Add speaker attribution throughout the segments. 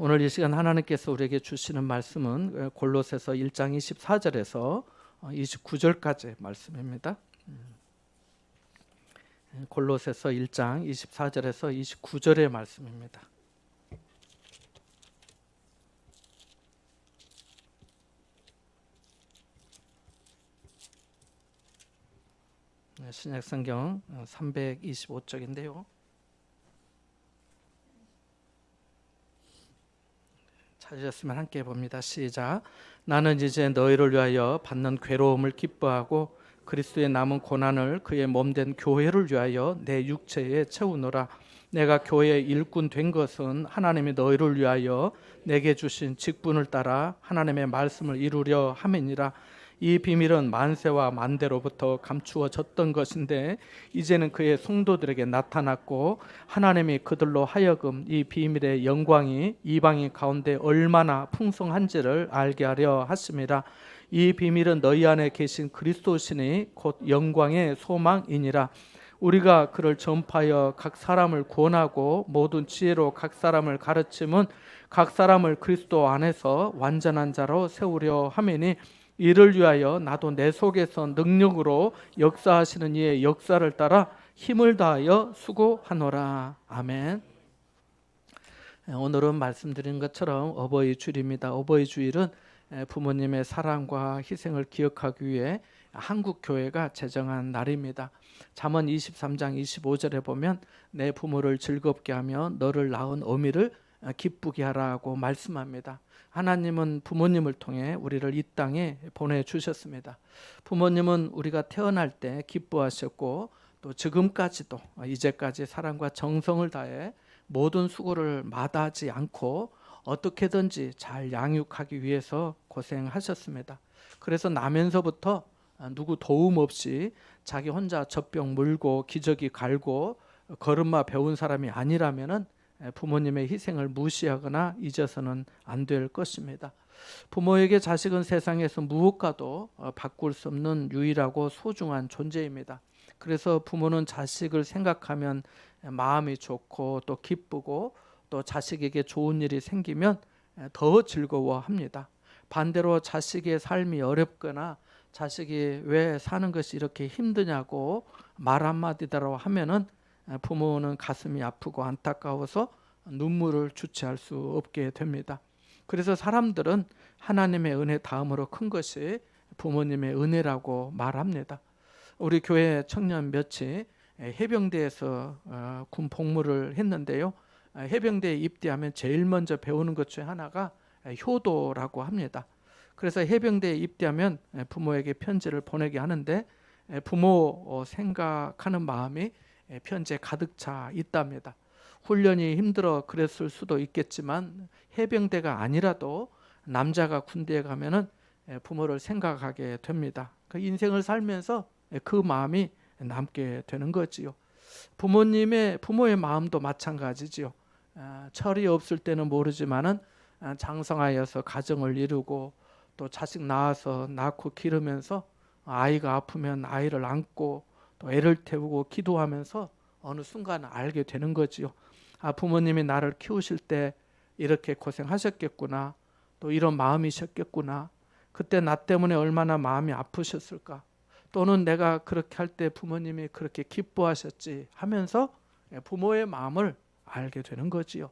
Speaker 1: 오늘 이 시간 하나님께서 우리에게 주시는 말씀은 골로새서 1장 24절에서 29절까지 말씀입니다. 골로새서 1장 24절에서 29절의 말씀입니다. 신약성경 325쪽인데요. 찾으셨으면 함께 봅니다. 시작. 나는 이제 너희를 위하여 받는 괴로움을 기뻐하고 그리스도의 남은 고난을 그의 몸된 교회를 위하여 내 육체에 채우노라. 내가 교회의 일꾼 된 것은 하나님이 너희를 위하여 내게 주신 직분을 따라 하나님의 말씀을 이루려 함이니라. 이 비밀은 만세와 만대로부터 감추어졌던 것인데 이제는 그의 성도들에게 나타났고 하나님이 그들로 하여금 이 비밀의 영광이 이방인 가운데 얼마나 풍성한지를 알게 하려 하심이라. 이 비밀은 너희 안에 계신 그리스도시니 곧 영광의 소망이니라. 우리가 그를 전파하여 각 사람을 구원하고 모든 지혜로 각 사람을 가르침은 각 사람을 그리스도 안에서 완전한 자로 세우려 함이니 이를 위하여 나도 내 속에서 능력으로 역사하시는 이의 역사를 따라 힘을 다하여 수고하노라. 아멘. 오늘은 말씀드린 것처럼 어버이 주일입니다. 어버이 주일은 부모님의 사랑과 희생을 기억하기 위해 한국 교회가 제정한 날입니다. 잠언 23장 25절에 보면 내 부모를 즐겁게 하며 너를 낳은 어미를 기쁘게 하라고 말씀합니다. 하나님은 부모님을 통해 우리를 이 땅에 보내주셨습니다. 부모님은 우리가 태어날 때 기뻐하셨고 또 지금까지도 이제까지 사랑과 정성을 다해 모든 수고를 마다하지 않고 어떻게든지 잘 양육하기 위해서 고생하셨습니다. 그래서 나면서부터 누구 도움 없이 자기 혼자 젖병 물고 기저귀 갈고 걸음마 배운 사람이 아니라면은 부모님의 희생을 무시하거나 잊어서는 안 될 것입니다. 부모에게 자식은 세상에서 무엇과도 바꿀 수 없는 유일하고 소중한 존재입니다. 그래서 부모는 자식을 생각하면 마음이 좋고 또 기쁘고 또 자식에게 좋은 일이 생기면 더 즐거워합니다. 반대로 자식의 삶이 어렵거나 자식이 왜 사는 것이 이렇게 힘드냐고 말 한마디다라고 하면은 부모는 가슴이 아프고 안타까워서 눈물을 주체할 수 없게 됩니다. 그래서 사람들은 하나님의 은혜 다음으로 큰 것이 부모님의 은혜라고 말합니다. 우리 교회 청년 몇이 해병대에서 군 복무를 했는데요. 해병대에 입대하면 제일 먼저 배우는 것 중에 하나가 효도라고 합니다. 그래서 해병대에 입대하면 부모에게 편지를 보내게 하는데 부모 생각하는 마음이 편지에 가득 차 있답니다. 훈련이 힘들어 그랬을 수도 있겠지만 해병대가 아니라도 남자가 군대에 가면은 부모를 생각하게 됩니다. 그 인생을 살면서 그 마음이 남게 되는 거지요. 부모의 마음도 마찬가지지요. 철이 없을 때는 모르지만은 장성하여서 가정을 이루고 또 자식 낳고 기르면서 아이가 아프면 아이를 안고 또 애를 태우고 기도하면서 어느 순간 알게 되는 거지요. 부모님이 나를 키우실 때 이렇게 고생하셨겠구나. 또 이런 마음이셨겠구나. 그때 나 때문에 얼마나 마음이 아프셨을까. 또는 내가 그렇게 할 때 부모님이 그렇게 기뻐하셨지 하면서 부모의 마음을 알게 되는 거지요.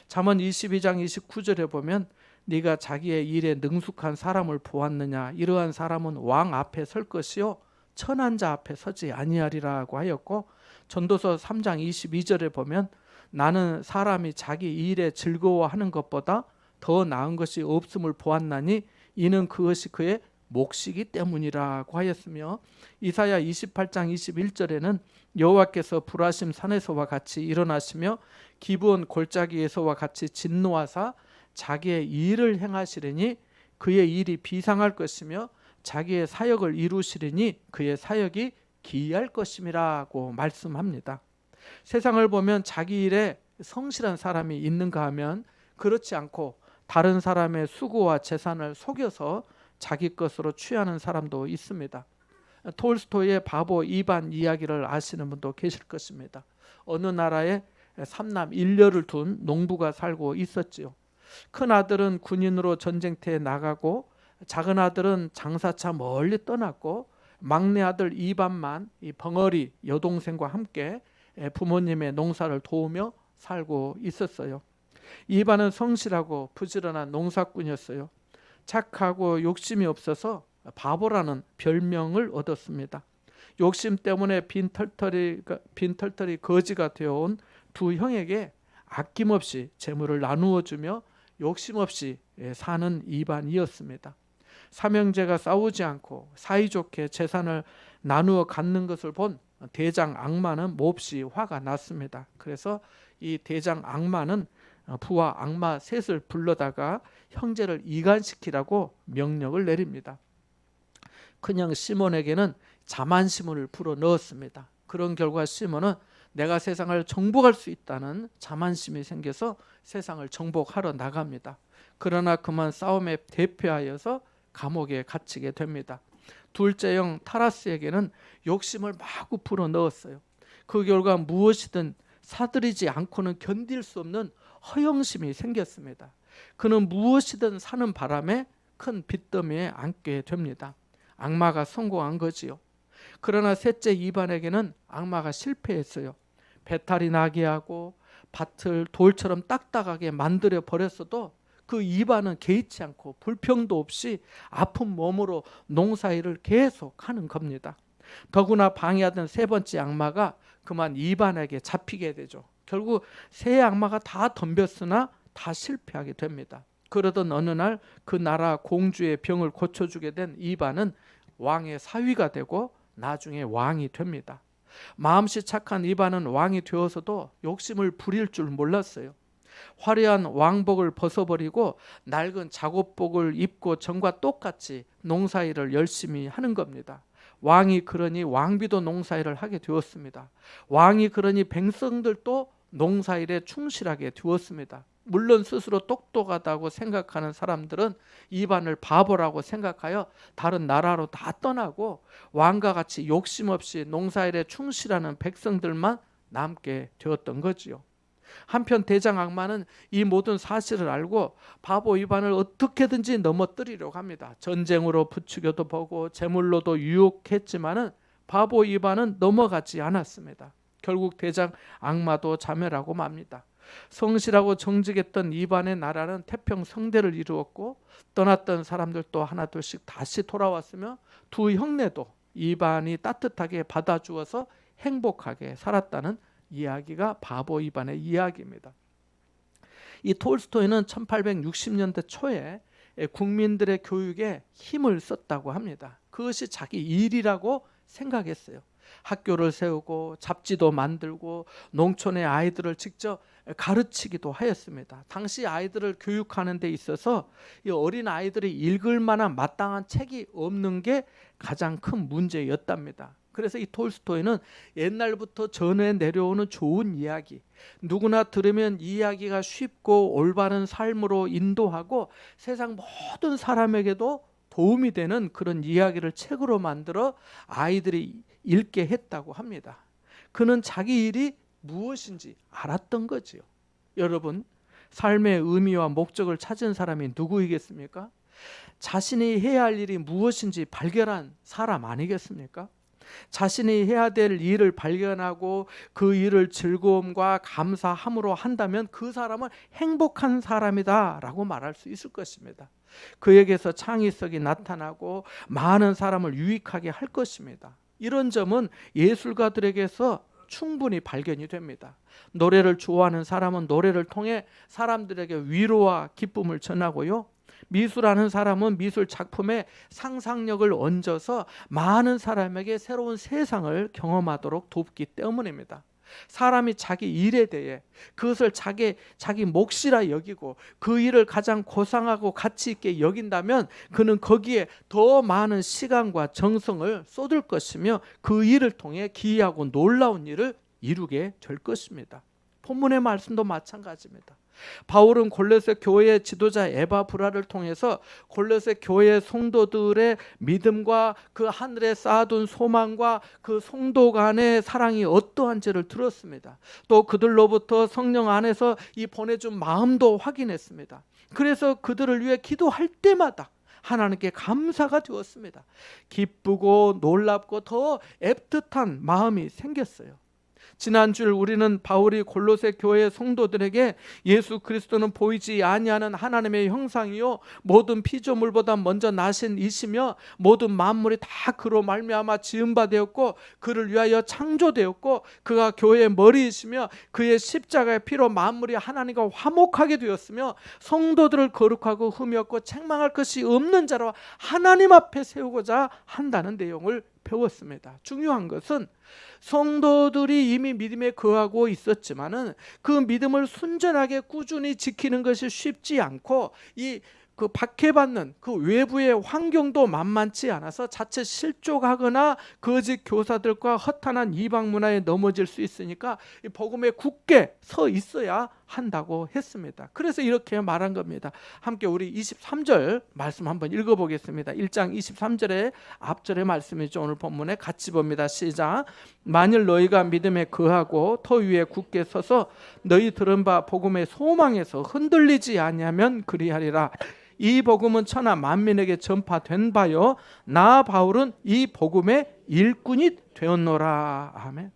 Speaker 1: 잠언 22장 29절에 보면 네가 자기의 일에 능숙한 사람을 보았느냐. 이러한 사람은 왕 앞에 설 것이요 천한 자 앞에 서지 아니하리라고 하였고, 전도서 3장 22절에 보면 나는 사람이 자기 일에 즐거워하는 것보다 더 나은 것이 없음을 보았나니 이는 그것이 그의 몫이기 때문이라고 하였으며, 이사야 28장 21절에는 여호와께서 불하심 산에서와 같이 일어나시며 기브온 골짜기에서와 같이 진노하사 자기의 일을 행하시리니 그의 일이 비상할 것이며 자기의 사역을 이루시리니 그의 사역이 기이할 것임이라고 말씀합니다. 세상을 보면 자기 일에 성실한 사람이 있는가 하면 그렇지 않고 다른 사람의 수고와 재산을 속여서 자기 것으로 취하는 사람도 있습니다. 톨스토이의 바보 이반 이야기를 아시는 분도 계실 것입니다. 어느 나라에 삼남 일녀를 둔 농부가 살고 있었지요. 큰 아들은 군인으로 전쟁터에 나가고 작은 아들은 장사차 멀리 떠났고 막내 아들 이반만 이 벙어리 여동생과 함께 부모님의 농사를 도우며 살고 있었어요. 이반은 성실하고 부지런한 농사꾼이었어요. 착하고 욕심이 없어서 바보라는 별명을 얻었습니다. 욕심 때문에 빈털터리 거지가 되어온 두 형에게 아낌없이 재물을 나누어 주며 욕심 없이 사는 이반이었습니다. 삼형제가 싸우지 않고 사이좋게 재산을 나누어 갖는 것을 본 대장 악마는 몹시 화가 났습니다. 그래서 이 대장 악마는 부하 악마 셋을 불러다가 형제를 이간시키라고 명령을 내립니다. 큰형 시몬에게는 자만심을 불어 넣었습니다. 그런 결과 시몬은 내가 세상을 정복할 수 있다는 자만심이 생겨서 세상을 정복하러 나갑니다. 그러나 그만 싸움에 대표하여서 감옥에 갇히게 됩니다. 둘째 형 타라스에게는 욕심을 마구 불어 넣었어요. 그 결과 무엇이든 사들이지 않고는 견딜 수 없는 허영심이 생겼습니다. 그는 무엇이든 사는 바람에 큰 빚더미에 앉게 됩니다. 악마가 성공한 거지요. 그러나 셋째 이반에게는 악마가 실패했어요. 배탈이 나게 하고 밭을 돌처럼 딱딱하게 만들어 버렸어도 그 이반은 개의치 않고 불평도 없이 아픈 몸으로 농사일을 계속 하는 겁니다. 더구나 방해하던 세 번째 악마가 그만 이반에게 잡히게 되죠. 결국 세 악마가 다 덤볐으나 다 실패하게 됩니다. 그러던 어느 날 그 나라 공주의 병을 고쳐주게 된 이반은 왕의 사위가 되고 나중에 왕이 됩니다. 마음씨 착한 이반은 왕이 되어서도 욕심을 부릴 줄 몰랐어요. 화려한 왕복을 벗어버리고 낡은 작업복을 입고 전과 똑같이 농사일을 열심히 하는 겁니다. 왕이 그러니 왕비도 농사일을 하게 되었습니다. 왕이 그러니 백성들도 농사일에 충실하게 되었습니다. 물론 스스로 똑똑하다고 생각하는 사람들은 이반을 바보라고 생각하여 다른 나라로 다 떠나고 왕과 같이 욕심 없이 농사일에 충실하는 백성들만 남게 되었던 거지요. 한편 대장 악마는 이 모든 사실을 알고 바보 이반을 어떻게든지 넘어뜨리려고 합니다. 전쟁으로 부추겨도 보고 제물로도 유혹했지만은 바보 이반은 넘어가지 않았습니다. 결국 대장 악마도 자멸하고 맙니다. 성실하고 정직했던 이반의 나라는 태평성대를 이루었고 떠났던 사람들도 하나둘씩 다시 돌아왔으며 두 형네도 이반이 따뜻하게 받아주어서 행복하게 살았다는 이야기가 바보 이반의 이야기입니다. 이 톨스토이는 1860년대 초에 국민들의 교육에 힘을 썼다고 합니다. 그것이 자기 일이라고 생각했어요. 학교를 세우고 잡지도 만들고 농촌의 아이들을 직접 가르치기도 하였습니다. 당시 아이들을 교육하는 데 있어서 이 어린 아이들이 읽을 만한 마땅한 책이 없는 게 가장 큰 문제였답니다. 그래서 이 톨스토이는 옛날부터 전해 내려오는 좋은 이야기, 누구나 들으면 이야기가 쉽고 올바른 삶으로 인도하고 세상 모든 사람에게도 도움이 되는 그런 이야기를 책으로 만들어 아이들이 읽게 했다고 합니다. 그는 자기 일이 무엇인지 알았던 거지요. 여러분, 삶의 의미와 목적을 찾은 사람이 누구이겠습니까? 자신이 해야 할 일이 무엇인지 발견한 사람 아니겠습니까? 자신이 해야 될 일을 발견하고 그 일을 즐거움과 감사함으로 한다면 그 사람은 행복한 사람이다 라고 말할 수 있을 것입니다. 그에게서 창의성이 나타나고 많은 사람을 유익하게 할 것입니다. 이런 점은 예술가들에게서 충분히 발견이 됩니다. 노래를 좋아하는 사람은 노래를 통해 사람들에게 위로와 기쁨을 전하고요. 미술하는 사람은 미술 작품에 상상력을 얹어서 많은 사람에게 새로운 세상을 경험하도록 돕기 때문입니다. 사람이 자기 일에 대해 그것을 자기 몫이라 여기고 그 일을 가장 고상하고 가치 있게 여긴다면 그는 거기에 더 많은 시간과 정성을 쏟을 것이며 그 일을 통해 기이하고 놀라운 일을 이루게 될 것입니다. 본문의 말씀도 마찬가지입니다. 바울은 골로새 교회의 지도자 에바브라를 통해서 골로새 교회 성도들의 믿음과 그 하늘에 쌓아둔 소망과 그 성도 간의 사랑이 어떠한지를 들었습니다. 또 그들로부터 성령 안에서 이 보내준 마음도 확인했습니다. 그래서 그들을 위해 기도할 때마다 하나님께 감사가 되었습니다. 기쁘고 놀랍고 더 애틋한 마음이 생겼어요. 지난주 우리는 바울이 골로새 교회 성도들에게 예수 그리스도는 보이지 아니하는 하나님의 형상이요 모든 피조물보다 먼저 나신 이시며 모든 만물이 다 그로 말미암아 지은 바 되었고 그를 위하여 창조되었고 그가 교회의 머리이시며 그의 십자가의 피로 만물이 하나님과 화목하게 되었으며 성도들을 거룩하고 흠이 없고 책망할 것이 없는 자로 하나님 앞에 세우고자 한다는 내용을 배웠습니다. 중요한 것은 성도들이 이미 믿음에 거하고 있었지만은 그 믿음을 순전하게 꾸준히 지키는 것이 쉽지 않고 그 박해받는 그 외부의 환경도 만만치 않아서 자칫 실족하거나 거짓 교사들과 허탄한 이방 문화에 넘어질 수 있으니까 이 복음에 굳게 서 있어야 한다고 했습니다. 그래서 이렇게 말한 겁니다. 함께 우리 23절 말씀 한번 읽어보겠습니다. 1장 23절의 앞절의 말씀이죠. 오늘 본문에 같이 봅니다. 시작. 만일 너희가 믿음에 거하고 터 위에 굳게 서서 너희 들은 바 복음의 소망에서 흔들리지 아니하면 그리하리라. 이 복음은 천하 만민에게 전파된 바요 나 바울은 이 복음의 일꾼이 되었노라. 아멘.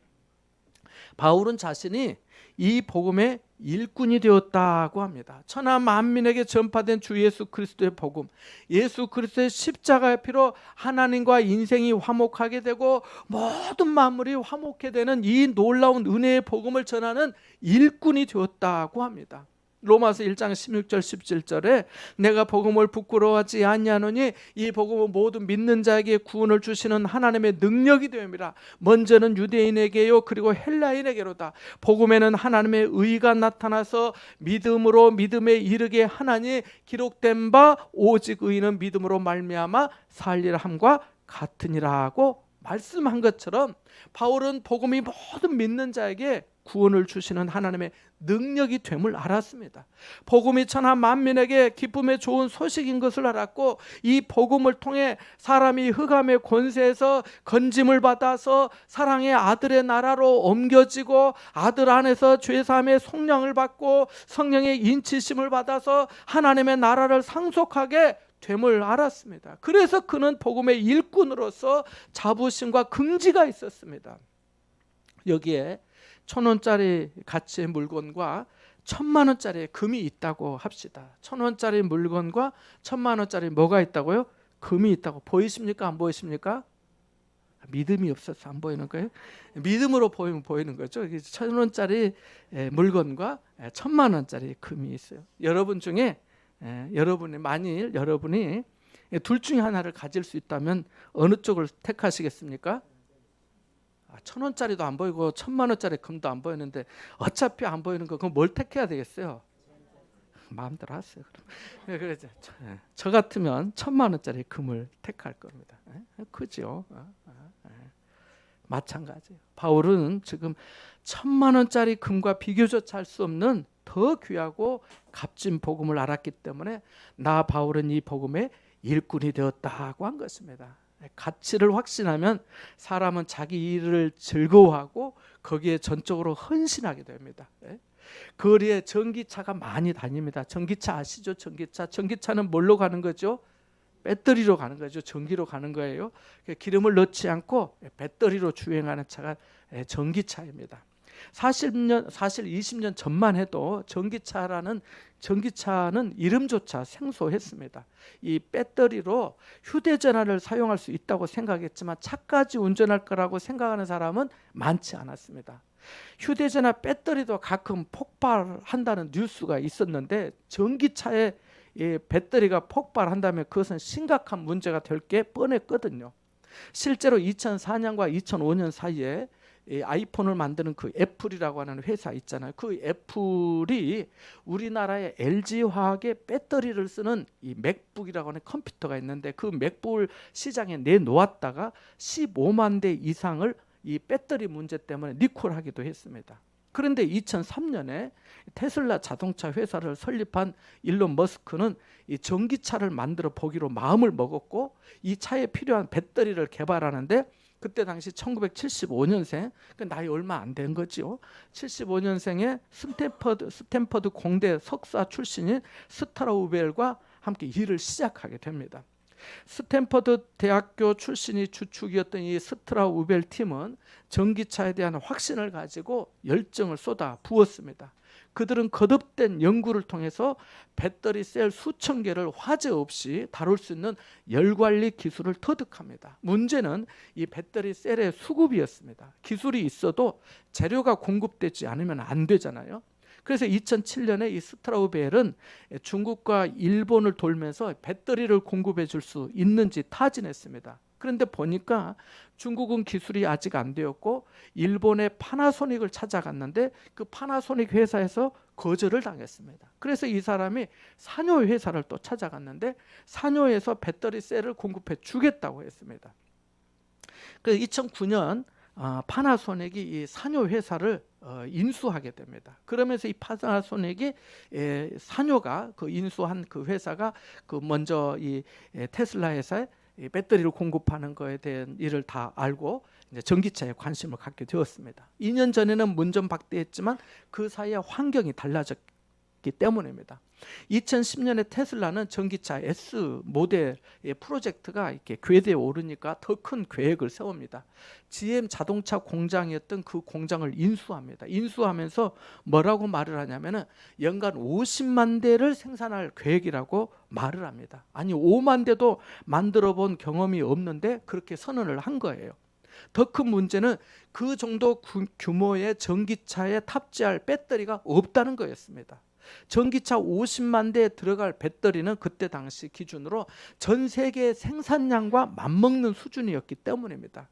Speaker 1: 바울은 자신이 이 복음의 일꾼이 되었다고 합니다. 천하 만민에게 전파된 주 예수 그리스도의 복음, 예수 그리스도의 십자가의 피로 하나님과 인생이 화목하게 되고 모든 만물이 화목해 되는 이 놀라운 은혜의 복음을 전하는 일꾼이 되었다고 합니다. 로마서 1장 16절 17절에 내가 복음을 부끄러워하지 아니하노니 이 복음은 모든 믿는 자에게 구원을 주시는 하나님의 능력이 되옵니다. 먼저는 유대인에게요 그리고 헬라인에게로다. 복음에는 하나님의 의가 나타나서 믿음으로 믿음에 이르게 하나니 기록된 바 오직 의인은 믿음으로 말미암아 살리라 함과 같으니라고 말씀한 것처럼 바울은 복음이 모든 믿는 자에게 구원을 주시는 하나님의 능력이 됨을 알았습니다. 복음이 천하 만민에게 기쁨의 좋은 소식인 것을 알았고 이 복음을 통해 사람이 흑암의 권세에서 건짐을 받아서 사랑의 아들의 나라로 옮겨지고 아들 안에서 죄사함의 속량을 받고 성령의 인치심을 받아서 하나님의 나라를 상속하게 됨을 알았습니다. 그래서 그는 복음의 일꾼으로서 자부심과 긍지가 있었습니다. 여기에 1,000원짜리 가치의 물건과 1,000만 원짜리 금이 있다고 합시다. 1,000원짜리 물건과 1,000만 원짜리 뭐가 있다고요? 금이 있다고. 보이십니까? 안 보이십니까? 믿음이 없어서 안 보이는 거예요? 믿음으로 보이면 보이는 거죠. 1,000원짜리 물건과 1,000만 원짜리 금이 있어요. 여러분 중에 만일 여러분이 둘 중에 하나를 가질 수 있다면 어느 쪽을 택하시겠습니까? 1,000원짜리도 안 보이고 1,000만 원짜리 금도 안 보이는데 어차피 안 보이는 거 그럼 뭘 택해야 되겠어요? 마음대로 하세요. 그래서 저 같으면 1,000만 원짜리 금을 택할 겁니다. 그죠? 마찬가지예요. 바울은 지금 1,000만 원짜리 금과 비교조차 할 수 없는 더 귀하고 값진 복음을 알았기 때문에 나 바울은 이 복음의 일꾼이 되었다고 한 것입니다. 가치를 확신하면 사람은 자기 일을 즐거워하고 거기에 전적으로 헌신하게 됩니다. 거리에 전기차가 많이 다닙니다. 전기차 아시죠? 전기차는 뭘로 가는 거죠? 배터리로 가는 거죠. 전기로 가는 거예요. 기름을 넣지 않고 배터리로 주행하는 차가 전기차입니다. 사실 20년 전만 해도 전기차는 이름조차 생소했습니다. 이 배터리로 휴대전화를 사용할 수 있다고 생각했지만 차까지 운전할 거라고 생각하는 사람은 많지 않았습니다. 휴대전화 배터리도 가끔 폭발한다는 뉴스가 있었는데 전기차에 배터리가 폭발한다면 그것은 심각한 문제가 될 게 뻔했거든요. 실제로 2004년과 2005년 사이에 아이폰을 만드는 그 애플이라고 하는 회사 있잖아요. 그 애플이 우리나라의 LG화학의 배터리를 쓰는 이 맥북이라고 하는 컴퓨터가 있는데 그 맥북을 시장에 내놓았다가 15만 대 이상을 이 배터리 문제 때문에 리콜하기도 했습니다. 그런데 2003년에 테슬라 자동차 회사를 설립한 일론 머스크는 이 전기차를 만들어 보기로 마음을 먹었고 이 차에 필요한 배터리를 개발하는데 그때 당시 1975년생, 그 나이 얼마 안 된 거죠. 75년생의 스탠퍼드 공대 석사 출신인 스트라우벨과 함께 일을 시작하게 됩니다. 스탠퍼드 대학교 출신이 주축이었던 이 스트라우벨 팀은 전기차에 대한 확신을 가지고 열정을 쏟아 부었습니다. 그들은 거듭된 연구를 통해서 배터리 셀 수천 개를 화재 없이 다룰 수 있는 열관리 기술을 터득합니다. 문제는 이 배터리 셀의 수급이었습니다. 기술이 있어도 재료가 공급되지 않으면 안 되잖아요. 그래서 2007년에 이 스트라우벨은 중국과 일본을 돌면서 배터리를 공급해 줄 수 있는지 타진했습니다. 그런데 보니까 중국은 기술이 아직 안 되었고 일본의 파나소닉을 찾아갔는데 그 파나소닉 회사에서 거절을 당했습니다. 그래서 이 사람이 산요 회사를 또 찾아갔는데 산요에서 배터리 셀을 공급해 주겠다고 했습니다. 그래서 2009년 파나소닉이 이 산요 회사를 인수하게 됩니다. 그러면서 이 파나소닉이 산요가 그 인수한 그 회사가 그 먼저 이 테슬라 회사에 이 배터리를 공급하는 것에 대한 일을 다 알고 이제 전기차에 관심을 갖게 되었습니다. 2년 전에는 문전박대했지만 그 사이에 환경이 달라졌기 때문입니다. 2010년에 테슬라는 전기차 S 모델의 프로젝트가 이렇게 궤도에 오르니까 더 큰 계획을 세웁니다. GM 자동차 공장이었던 그 공장을 인수합니다. 인수하면서 뭐라고 말을 하냐면은 연간 50만 대를 생산할 계획이라고 말을 합니다. 아니 5만 대도 만들어 본 경험이 없는데 그렇게 선언을 한 거예요. 더 큰 문제는 그 정도 규모의 전기차에 탑재할 배터리가 없다는 거였습니다. 전기차 50만 대에 들어갈 배터리는 그때 당시 기준으로 전 세계 생산량과 맞먹는 수준이었기 때문입니다.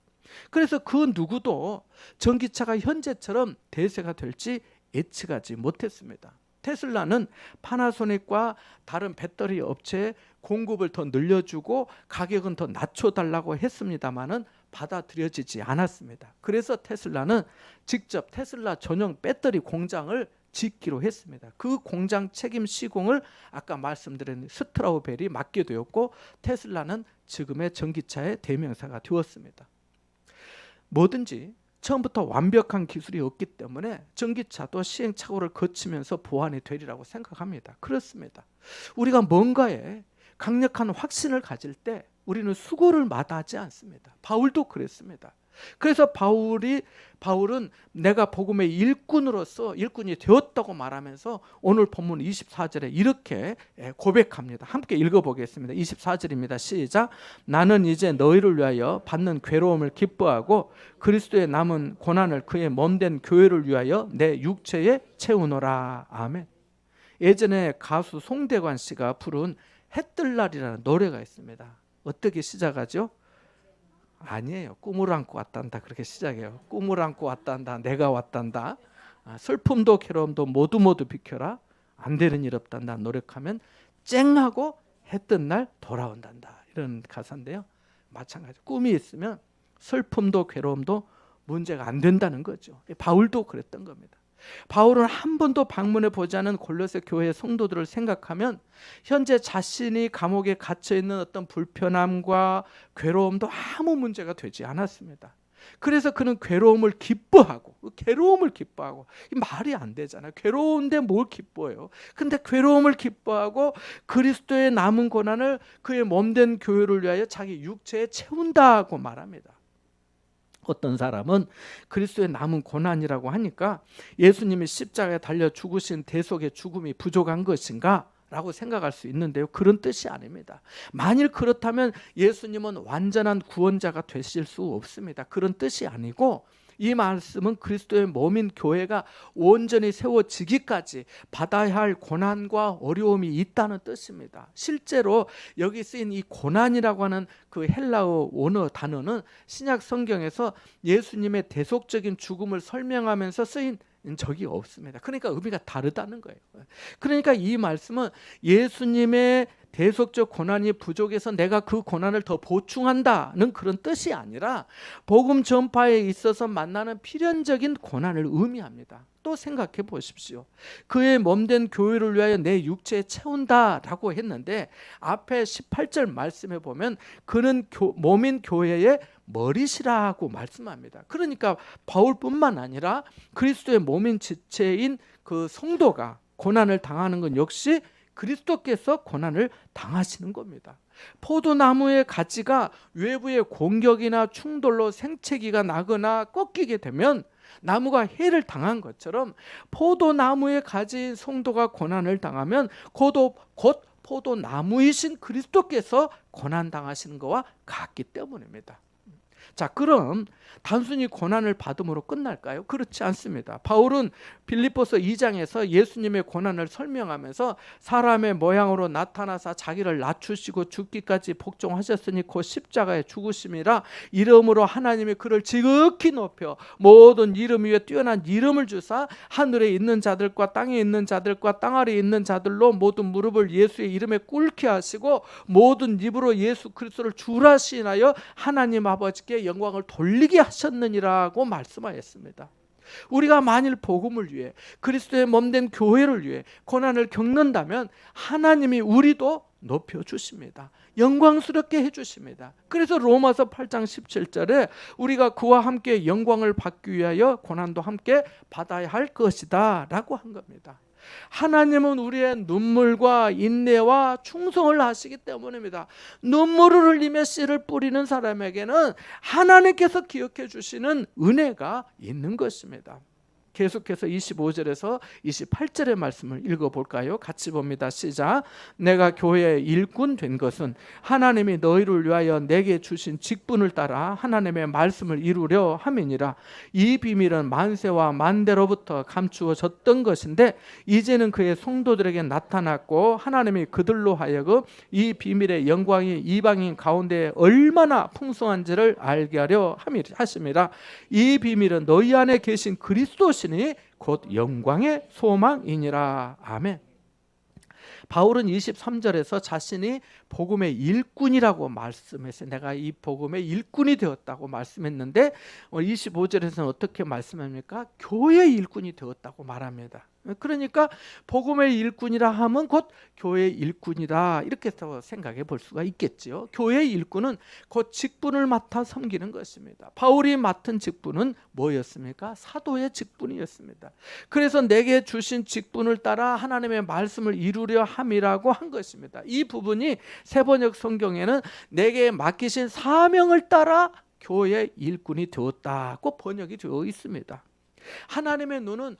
Speaker 1: 그래서 그 누구도 전기차가 현재처럼 대세가 될지 예측하지 못했습니다. 테슬라는 파나소닉과 다른 배터리 업체에 공급을 더 늘려주고 가격은 더 낮춰달라고 했습니다마는 받아들여지지 않았습니다. 그래서 테슬라는 직접 테슬라 전용 배터리 공장을 짓기로 했습니다. 그 공장 책임 시공을 아까 말씀드린 스트라우벨이 맡게 되었고 테슬라는 지금의 전기차의 대명사가 되었습니다. 뭐든지 처음부터 완벽한 기술이 없기 때문에 전기차도 시행착오를 거치면서 보완이 되리라고 생각합니다. 그렇습니다. 우리가 뭔가에 강력한 확신을 가질 때 우리는 수고를 마다하지 않습니다. 바울도 그랬습니다. 그래서 바울은 내가 복음의 일꾼으로서 일꾼이 되었다고 말하면서 오늘 본문 24절에 이렇게 고백합니다. 함께 읽어보겠습니다. 24절입니다. 시작. 나는 이제 너희를 위하여 받는 괴로움을 기뻐하고 그리스도의 남은 고난을 그의 몸된 교회를 위하여 내 육체에 채우노라. 아멘. 예전에 가수 송대관 씨가 부른 해뜰 날이라는 노래가 있습니다. 어떻게 시작하죠? 아니에요. 꿈을 안고 왔단다 그렇게 시작해요. 꿈을 안고 왔단다. 내가 왔단다. 슬픔도 괴로움도 모두 비켜라. 안 되는 일 없단다. 노력하면 쨍하고 해 뜬 날 돌아온단다. 이런 가사인데요. 마찬가지. 꿈이 있으면 슬픔도 괴로움도 문제가 안 된다는 거죠. 바울도 그랬던 겁니다. 바울은 한 번도 방문해 보지 않은 골로새 교회 성도들을 생각하면 현재 자신이 감옥에 갇혀 있는 어떤 불편함과 괴로움도 아무 문제가 되지 않았습니다. 그래서 그는 괴로움을 기뻐하고 이 말이 안 되잖아요. 괴로운데 뭘 기뻐해요? 근데 괴로움을 기뻐하고 그리스도의 남은 고난을 그의 몸된 교회를 위하여 자기 육체에 채운다고 말합니다. 어떤 사람은 그리스도의 남은 고난이라고 하니까 예수님이 십자가에 달려 죽으신 대속의 죽음이 부족한 것인가? 라고 생각할 수 있는데요. 그런 뜻이 아닙니다. 만일 그렇다면 예수님은 완전한 구원자가 되실 수 없습니다. 그런 뜻이 아니고 이 말씀은 그리스도의 몸인 교회가 온전히 세워지기까지 받아야 할 고난과 어려움이 있다는 뜻입니다. 실제로 여기 쓰인 이 고난이라고 하는 그 헬라어 원어 단어는 신약 성경에서 예수님의 대속적인 죽음을 설명하면서 쓰인 적이 없습니다. 그러니까 의미가 다르다는 거예요. 그러니까 이 말씀은 예수님의 대속적 고난이 부족해서 내가 그 고난을 더 보충한다는 그런 뜻이 아니라 복음 전파에 있어서 만나는 필연적인 고난을 의미합니다. 또 생각해 보십시오. 그의 몸된 교회를 위하여 내 육체에 채운다라고 했는데 앞에 18절 말씀해 보면 그는 몸인 교회의 머리시라고 말씀합니다. 그러니까 바울뿐만 아니라 그리스도의 몸인 지체인 그 성도가 고난을 당하는 건 역시 그리스도께서 고난을 당하시는 겁니다. 포도나무의 가지가 외부의 공격이나 충돌로 생채기가 나거나 꺾이게 되면 나무가 해를 당한 것처럼 포도나무의 가지인 성도가 고난을 당하면 곧 포도나무이신 그리스도께서 고난당하시는 것과 같기 때문입니다. 자, 그럼 단순히 고난을 받음으로 끝날까요? 그렇지 않습니다. 바울은 빌립보서 2장에서 예수님의 고난을 설명하면서 사람의 모양으로 나타나사 자기를 낮추시고 죽기까지 복종하셨으니 곧 십자가의 죽으심이라 이름으로 하나님이 그를 지극히 높여 모든 이름 위에 뛰어난 이름을 주사 하늘에 있는 자들과 땅에 있는 자들과 땅 아래에 있는 자들로 모든 무릎을 예수의 이름에 꿇게 하시고 모든 입으로 예수 그리스도를 주라 시인하여 하나님 아버지께 영광을 돌리게 하셨느니라고 말씀하였습니다. 우리가 만일 복음을 위해 그리스도의 몸된 교회를 위해 고난을 겪는다면 하나님이 우리도 높여주십니다. 영광스럽게 해주십니다. 그래서 로마서 8장 17절에 우리가 그와 함께 영광을 받기 위하여 고난도 함께 받아야 할 것이다 라고 한 겁니다. 하나님은 우리의 눈물과 인내와 충성을 하시기 때문입니다. 눈물을 흘리며 씨를 뿌리는 사람에게는 하나님께서 기억해 주시는 은혜가 있는 것입니다. 계속해서 25절에서 28절의 말씀을 읽어볼까요? 같이 봅니다. 시작. 내가 교회의 일꾼 된 것은 하나님이 너희를 위하여 내게 주신 직분을 따라 하나님의 말씀을 이루려 함이니라. 이 비밀은 만세와 만대로부터 감추어졌던 것인데 이제는 그의 성도들에게 나타났고 하나님이 그들로 하여금 이 비밀의 영광이 이방인 가운데 얼마나 풍성한지를 알게 하려 하심이라. 이 비밀은 너희 안에 계신 그리스도 곧 영광의 소망이니라. 아멘. 바울은 23절에서 자신이 복음의 일꾼이라고 말씀했어요. 내가 이 복음의 일꾼이 되었다고 말씀했는데 25절에서는 어떻게 말씀합니까? 교회의 일꾼이 되었다고 말합니다. 그러니까 복음의 일꾼이라 하면 곧 교회의 일꾼이다 이렇게 생각해 볼 수가 있겠지요. 교회의 일꾼은 곧 직분을 맡아 섬기는 것입니다. 바울이 맡은 직분은 뭐였습니까? 사도의 직분이었습니다. 그래서 내게 주신 직분을 따라 하나님의 말씀을 이루려 함이라고 한 것입니다. 이 부분이 세번역 성경에는 내게 맡기신 사명을 따라 교회의 일꾼이 되었다고 번역이 되어 있습니다. 하나님의 눈은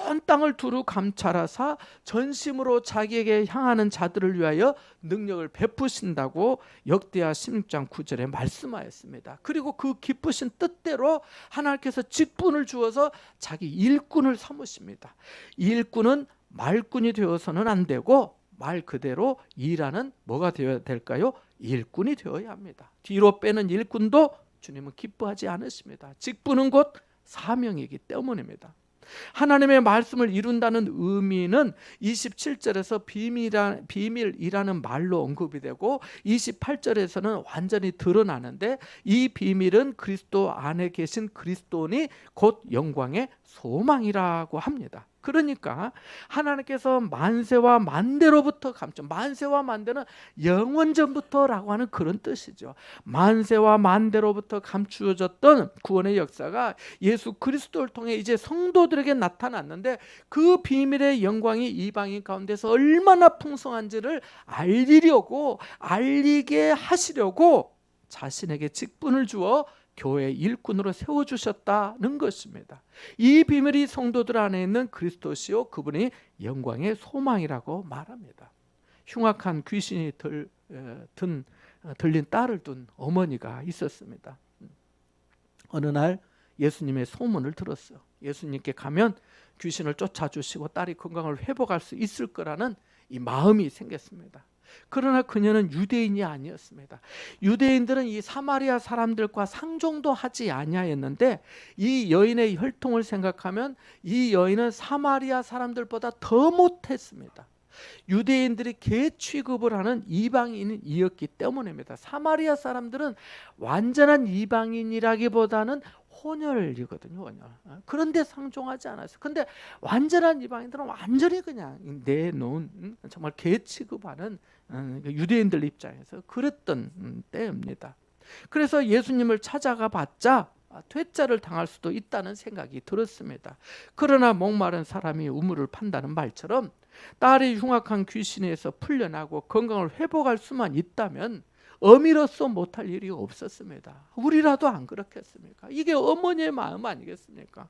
Speaker 1: 온 땅을 두루 감찰하사 전심으로 자기에게 향하는 자들을 위하여 능력을 베푸신다고 역대하 16장 9절에 말씀하였습니다. 그리고 그 기쁘신 뜻대로 하나님께서 직분을 주어서 자기 일꾼을 삼으십니다. 일꾼은 말꾼이 되어서는 안 되고 말 그대로 일하는 뭐가 되어야 될까요? 일꾼이 되어야 합니다. 뒤로 빼는 일꾼도 주님은 기뻐하지 않으십니다. 직분은 곧 사명이기 때문입니다. 하나님의 말씀을 이룬다는 의미는 27절에서 비밀이라는 말로 언급이 되고 28절에서는 완전히 드러나는데 이 비밀은 그리스도 안에 계신 그리스도니 곧 영광의 소망이라고 합니다. 그러니까 하나님께서 만세와 만대로부터 만세와 만대는 영원전부터라고 하는 그런 뜻이죠. 만세와 만대로부터 감추어졌던 구원의 역사가 예수 그리스도를 통해 이제 성도들에게 나타났는데 그 비밀의 영광이 이방인 가운데서 얼마나 풍성한지를 알리게 하시려고 자신에게 직분을 주어 교회 일꾼으로 세워주셨다는 것입니다. 이 비밀이 성도들 안에 있는 그리스도시요 그분이 영광의 소망이라고 말합니다. 흉악한 귀신이 들린 딸을 둔 어머니가 있었습니다. 어느 날 예수님의 소문을 들었어요. 예수님께 가면 귀신을 쫓아주시고 딸이 건강을 회복할 수 있을 거라는 이 마음이 생겼습니다. 그러나 그녀는 유대인이 아니었습니다. 유대인들은 이 사마리아 사람들과 상종도 하지 아니하였는데 이 여인의 혈통을 생각하면 이 여인은 사마리아 사람들보다 더 못했습니다. 유대인들이 개 취급을 하는 이방인이었기 때문입니다. 사마리아 사람들은 완전한 이방인이라기보다는 혼혈이거든요. 혼혈. 그런데 상종하지 않았어요. 근데 완전한 이방인들은 완전히 그냥 내놓은 정말 개 취급하는 유대인들 입장에서 그랬던 때입니다. 그래서 예수님을 찾아가 봤자 퇴짜를 당할 수도 있다는 생각이 들었습니다. 그러나 목마른 사람이 우물을 판다는 말처럼 딸이 흉악한 귀신에서 풀려나고 건강을 회복할 수만 있다면 어미로서 못할 일이 없었습니다. 우리라도 안 그렇겠습니까? 이게 어머니의 마음 아니겠습니까?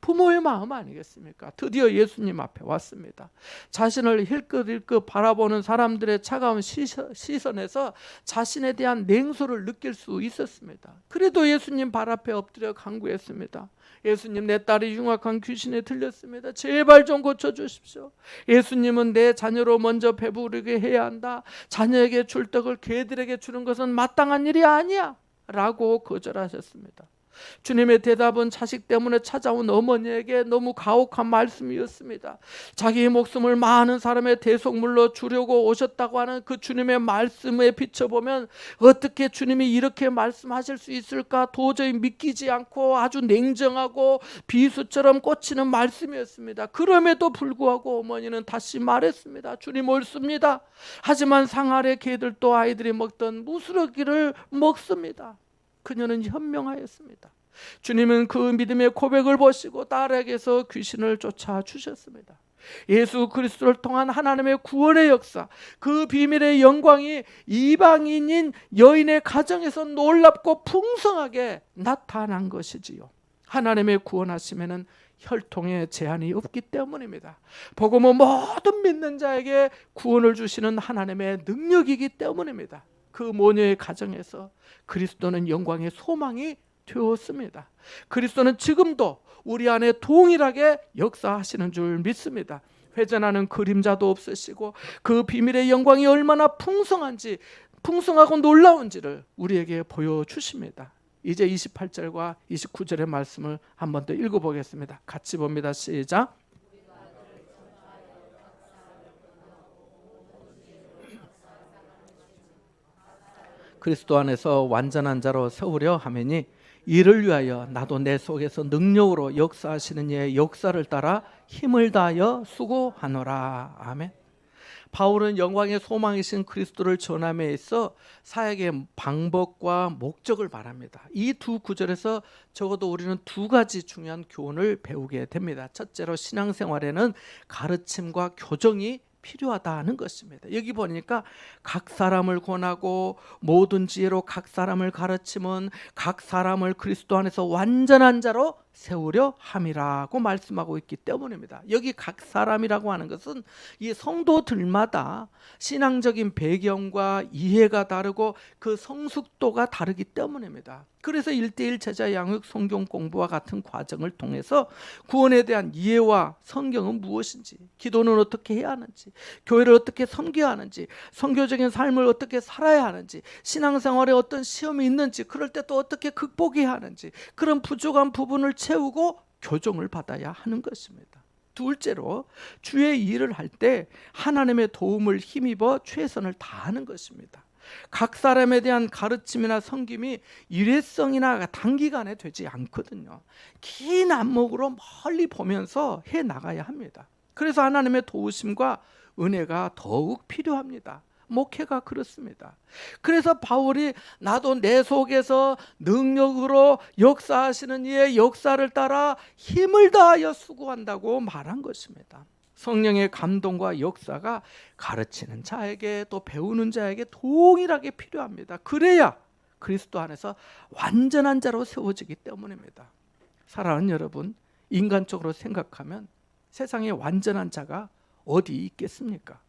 Speaker 1: 부모의 마음 아니겠습니까? 드디어 예수님 앞에 왔습니다. 자신을 힐끗힐끗 바라보는 사람들의 차가운 시선에서 자신에 대한 냉소를 느낄 수 있었습니다. 그래도 예수님 발 앞에 엎드려 간구했습니다. 예수님, 내 딸이 흉악한 귀신에 들렸습니다. 제발 좀 고쳐주십시오. 예수님은 내 자녀로 먼저 배부르게 해야 한다. 자녀에게 줄 떡을 개들에게 주는 것은 마땅한 일이 아니야 라고 거절하셨습니다. 주님의 대답은 자식 때문에 찾아온 어머니에게 너무 가혹한 말씀이었습니다. 자기의 목숨을 많은 사람의 대속물로 주려고 오셨다고 하는 그 주님의 말씀에 비춰보면 어떻게 주님이 이렇게 말씀하실 수 있을까 도저히 믿기지 않고 아주 냉정하고 비수처럼 꽂히는 말씀이었습니다. 그럼에도 불구하고 어머니는 다시 말했습니다. 주님 옳습니다. 하지만 상 아래 개들도 아이들이 먹던 무스러기를 먹습니다. 그녀는 현명하였습니다. 주님은 그 믿음의 고백을 보시고 딸에게서 귀신을 쫓아주셨습니다. 예수 그리스도를 통한 하나님의 구원의 역사, 그 비밀의 영광이 이방인인 여인의 가정에서 놀랍고 풍성하게 나타난 것이지요. 하나님의 구원하심에는 혈통에 제한이 없기 때문입니다. 복음은 모든 믿는 자에게 구원을 주시는 하나님의 능력이기 때문입니다. 그 모녀의 가정에서 그리스도는 영광의 소망이 되었습니다. 그리스도는 지금도 우리 안에 동일하게 역사하시는 줄 믿습니다. 회전하는 그림자도 없으시고 그 비밀의 영광이 얼마나 풍성하고 놀라운지를 우리에게 보여주십니다. 이제 28절과 29절의 말씀을 한 번 더 읽어보겠습니다. 같이 봅니다. 시작. 그리스도 안에서 완전한 자로 세우려 하매니 이를 위하여 나도 내 속에서 능력으로 역사하시는 이의 역사를 따라 힘을 다하여 수고하노라. 아멘. 바울은 영광의 소망이신 그리스도를 전함에 있어 사역의 방법과 목적을 말합니다. 이 두 구절에서 적어도 우리는 두 가지 중요한 교훈을 배우게 됩니다. 첫째로 신앙생활에는 가르침과 교정이 필요하다는 것입니다. 여기 보니까 각 사람을 권하고 모든 지혜로 각 사람을 가르치면 각 사람을 그리스도 안에서 완전한 자로 세우려 함이라고 말씀하고 있기 때문입니다. 여기 각 사람이라고 하는 것은 이 성도들마다 신앙적인 배경과 이해가 다르고 그 성숙도가 다르기 때문입니다. 그래서 1:1 제자 양육 성경 공부와 같은 과정을 통해서 구원에 대한 이해와 성경은 무엇인지, 기도는 어떻게 해야 하는지, 교회를 어떻게 섬겨야 하는지, 선교적인 삶을 어떻게 살아야 하는지, 신앙생활에 어떤 시험이 있는지, 그럴 때 또 어떻게 극복해야 하는지, 그런 부족한 부분을 채우고 교정을 받아야 하는 것입니다. 둘째로 주의 일을 할 때 하나님의 도움을 힘입어 최선을 다하는 것입니다. 각 사람에 대한 가르침이나 섬김이 일회성이나 단기간에 되지 않거든요. 긴 안목으로 멀리 보면서 해 나가야 합니다. 그래서 하나님의 도우심과 은혜가 더욱 필요합니다. 목회가 그렇습니다. 그래서 바울이 나도 내 속에서 능력으로 역사하시는 이의 역사를 따라 힘을 다하여 수고한다고 말한 것입니다. 성령의 감동과 역사가 가르치는 자에게 또 배우는 자에게 동일하게 필요합니다. 그래야 그리스도 안에서 완전한 자로 세워지기 때문입니다. 사랑하는 여러분, 인간적으로 생각하면 세상에 완전한 자가 어디 있겠습니까?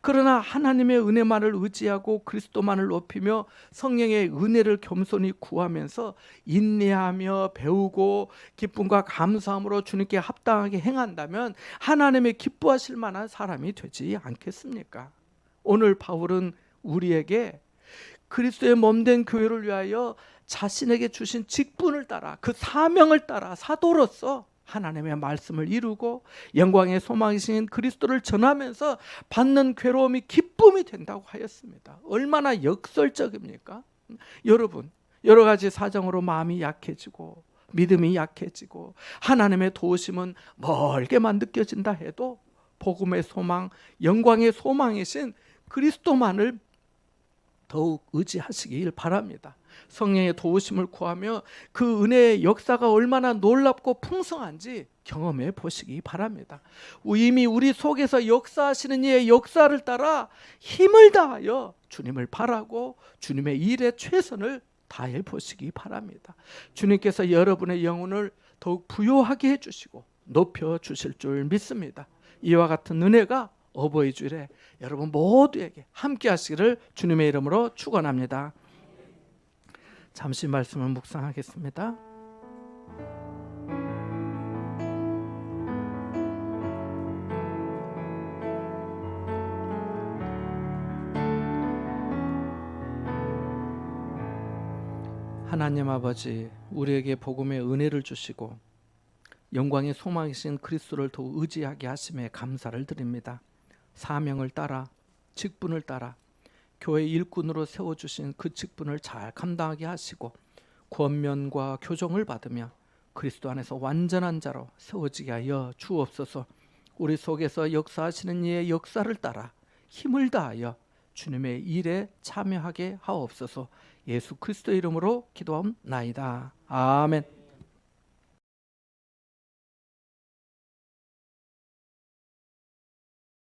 Speaker 1: 그러나 하나님의 은혜만을 의지하고 그리스도만을 높이며 성령의 은혜를 겸손히 구하면서 인내하며 배우고 기쁨과 감사함으로 주님께 합당하게 행한다면 하나님의 기뻐하실 만한 사람이 되지 않겠습니까? 오늘 바울은 우리에게 그리스도의 몸된 교회를 위하여 자신에게 주신 직분을 따라 그 사명을 따라 사도로서 하나님의 말씀을 이루고 영광의 소망이신 그리스도를 전하면서 받는 괴로움이 기쁨이 된다고 하였습니다. 얼마나 역설적입니까? 여러분, 여러 가지 사정으로 마음이 약해지고 믿음이 약해지고 하나님의 도우심은 멀게만 느껴진다 해도 복음의 소망, 영광의 소망이신 그리스도만을 더욱 의지하시길 바랍니다. 성령의 도우심을 구하며 그 은혜의 역사가 얼마나 놀랍고 풍성한지 경험해 보시기 바랍니다. 이미 우리 속에서 역사하시는 이의 역사를 따라 힘을 다하여 주님을 바라고 주님의 일에 최선을 다해 보시기 바랍니다. 주님께서 여러분의 영혼을 더욱 부요하게 해주시고 높여 주실 줄 믿습니다. 이와 같은 은혜가 어버이 주일에 여러분 모두에게 함께 하시기를 주님의 이름으로 축원합니다. 잠시 말씀을 묵상하겠습니다. 하나님 아버지, 우리에게 복음의 은혜를 주시고 영광의 소망이신 그리스도를 더욱 의지하게 하심에 감사를 드립니다. 사명을 따라 직분을 따라 교회 일꾼으로 세워주신 그 직분을 잘 감당하게 하시고 권면과 교정을 받으며 그리스도 안에서 완전한 자로 세워지게 하여 주옵소서. 우리 속에서 역사하시는 이의 역사를 따라 힘을 다하여 주님의 일에 참여하게 하옵소서. 예수 그리스도 이름으로 기도하옵나이다. 아멘.